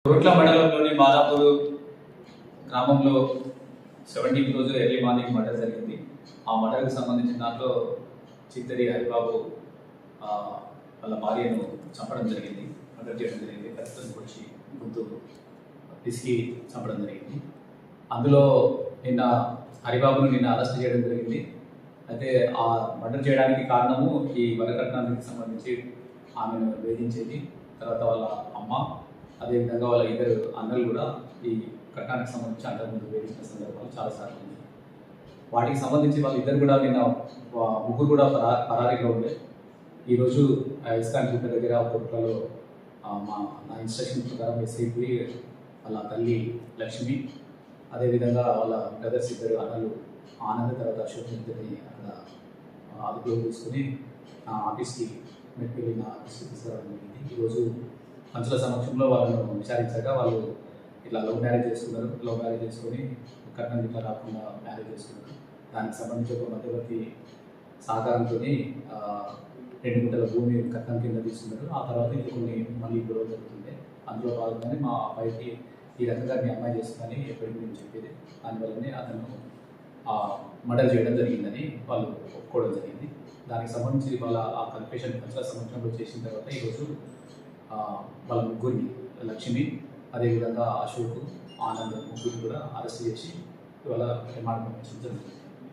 రోట్ల మండలంలోని మాదాపూర్ గ్రామంలో 17వ రోజు ఎర్లీ మార్నింగ్ మర్డర్ జరిగింది. ఆ మర్డర్కి సంబంధించిన దాంట్లో చిత్తడి హరిబాబు వాళ్ళ భార్యను చంపడం జరిగింది, మర్డర్ చేయడం జరిగింది. ఖచ్చితంగా వచ్చి గుంతు పిసికి చంపడం జరిగింది. అందులో నిన్న హరిబాబును అరెస్ట్ చేయడం జరిగింది. అయితే ఆ మర్డర్ చేయడానికి కారణము ఈ వరకట్నానికి సంబంధించి ఆమెను వేధించేది. తర్వాత వాళ్ళ అమ్మ, అదేవిధంగా వాళ్ళ ఇద్దరు అన్నలు కూడా ఈ కట్నానికి సంబంధించి అంతకుముందు వేధించిన సందర్భాలు చాలాసార్లు ఉంది. వాటికి సంబంధించి వాళ్ళిద్దరు కూడా నిన్న ముగ్గురు కూడా పరారీలో ఉండే. ఈరోజు ఇస్కాన్ గుట్ట దగ్గర కోట్లలో నా ఇన్స్ట్రక్షన్ ప్రకారం ఎస్ఐపి వాళ్ళ తల్లి లక్ష్మి, అదేవిధంగా వాళ్ళ బ్రదర్స్ ఇద్దరు అన్నలు ఆనంద్ తర్వాత అశోక్ ఇద్దరిని అక్కడ అదుపులో తీసుకుని ఆఫీస్కి మెట్టిల్లి నా ఆఫీస్కి తీసుకురావడం జరిగింది. ఈరోజు పంచుల సమక్షంలో వాళ్ళను విచారించాక వాళ్ళు ఇట్లా లవ్ మ్యారేజ్ చేసుకొని కట్నం ఇట్లా రాకుండా మ్యారేజ్ చేసుకున్నారు. దానికి సంబంధించి ఒక మధ్యవర్తి సహకారంతో 2 గుంటల భూమి కట్నం కింద తీసుకున్నారు. ఆ తర్వాత ఇది కొన్ని మళ్ళీ గొడవ జరుగుతుండే. అందులో భాగంగానే మా అబ్బాయికి ఈ రకంగా మీ అమ్మాయి చేస్తుందని ఎప్పటి గురించి చెప్పేది. దానివల్లనే అతను మర్డర్ చేయడం జరిగిందని వాళ్ళు ఒప్పుకోవడం జరిగింది. దానికి సంబంధించి వాళ్ళ ఆ కన్ఫెషన్ పంచుల సమక్షంలో చేసిన తర్వాత ఈరోజు వాళ్ళ ముగ్గురిని లక్ష్మి, అదేవిధంగా అశోక్, ఆనంద్ ముగ్గురు కూడా అరెస్ట్ చేసి ఇవాళ రిమాండ్ పంపించడం జరుగుతుంది.